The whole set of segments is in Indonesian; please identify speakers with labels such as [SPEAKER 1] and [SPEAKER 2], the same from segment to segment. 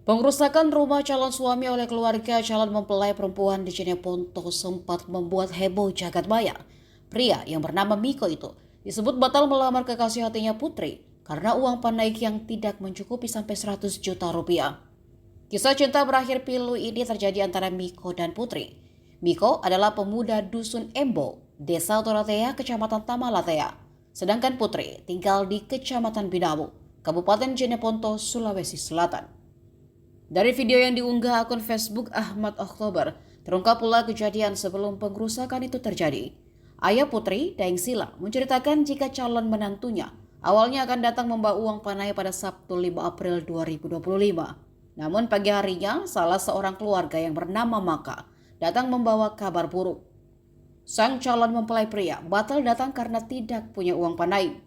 [SPEAKER 1] Pengrusakan rumah calon suami oleh keluarga calon mempelai perempuan di Jeneponto sempat membuat heboh jagat maya. Pria yang bernama Miko itu disebut batal melamar kekasih hatinya Putri karena uang panaik yang tidak mencukupi sampai 100 juta rupiah. Kisah cinta berakhir pilu ini terjadi antara Miko dan Putri. Miko adalah pemuda dusun Embo, Desa Toratea, Kecamatan Tamalatea. Sedangkan Putri tinggal di Kecamatan Binamu, Kabupaten Jeneponto, Sulawesi Selatan. Dari video yang diunggah akun Facebook Ahmad Oktober, terungkap pula kejadian sebelum pengrusakan itu terjadi. Ayah Putri, Daeng Sila, menceritakan jika calon menantunya awalnya akan datang membawa uang panai pada Sabtu 5 April 2025. Namun pagi harinya, salah seorang keluarga yang bernama Maka datang membawa kabar buruk. Sang calon mempelai pria batal datang karena tidak punya uang panai.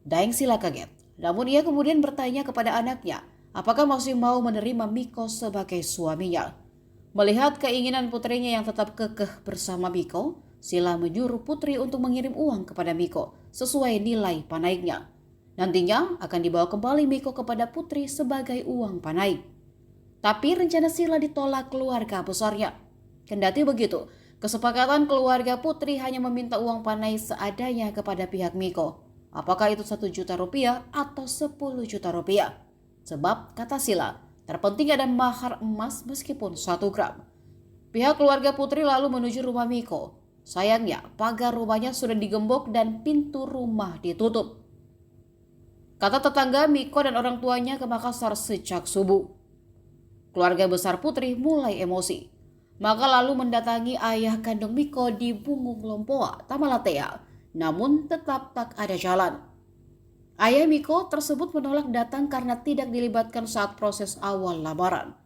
[SPEAKER 1] Daeng Sila kaget, namun ia kemudian bertanya kepada anaknya, apakah masih mau menerima Miko sebagai suaminya? Melihat keinginan putrinya yang tetap kekeh bersama Miko, Sila menyuruh Putri untuk mengirim uang kepada Miko sesuai nilai panaiknya. Nantinya akan dibawa kembali Miko kepada Putri sebagai uang panaik. Tapi rencana Sila ditolak keluarga besarnya. Kendati begitu, kesepakatan keluarga Putri hanya meminta uang panai seadanya kepada pihak Miko. Apakah itu 1 juta rupiah atau 10 juta rupiah? Sebab, kata Sila, terpenting ada mahar emas meskipun 1 gram. Pihak keluarga Putri lalu menuju rumah Miko. Sayangnya, pagar rumahnya sudah digembok dan pintu rumah ditutup. Kata tetangga, Miko dan orang tuanya ke Makassar sejak subuh. Keluarga besar Putri mulai emosi. Maka lalu mendatangi ayah kandung Miko di Bungung Lompoa, Tamalatea. Namun tetap tak ada jalan. Ayah Miko tersebut menolak datang karena tidak dilibatkan saat proses awal lamaran.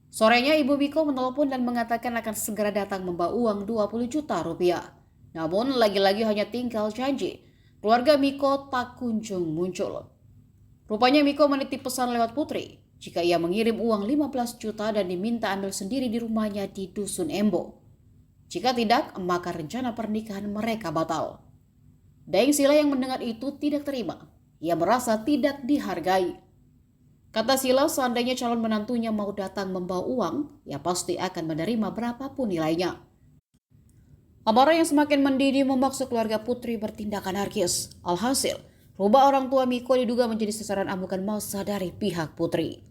[SPEAKER 1] Sorenya ibu Miko menelpon dan mengatakan akan segera datang membawa uang 20 juta rupiah. Namun lagi-lagi hanya tinggal janji. Keluarga Miko tak kunjung muncul. Rupanya Miko menitip pesan lewat Putri jika ia mengirim uang 15 juta dan diminta ambil sendiri di rumahnya di Dusun Embo. Jika tidak, maka rencana pernikahan mereka batal. Daeng Sila yang mendengar itu tidak terima. Ia merasa tidak dihargai. Kata Sila, seandainya calon menantunya mau datang membawa uang, ia pasti akan menerima berapapun nilainya. Amarah yang semakin mendidih memaksa keluarga Putri bertindak anarkis. Alhasil, rumah orang tua Miko diduga menjadi sasaran amukan massa dari pihak Putri.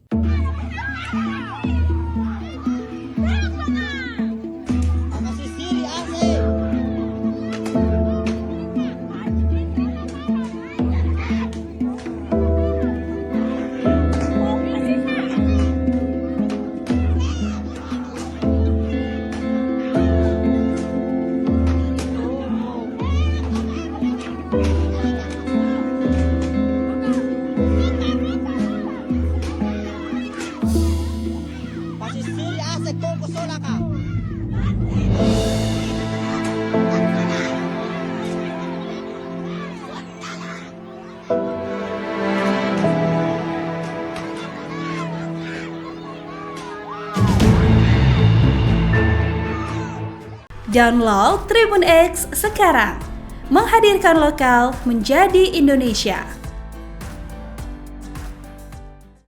[SPEAKER 2] Download Tribun X sekarang, menghadirkan lokal menjadi Indonesia.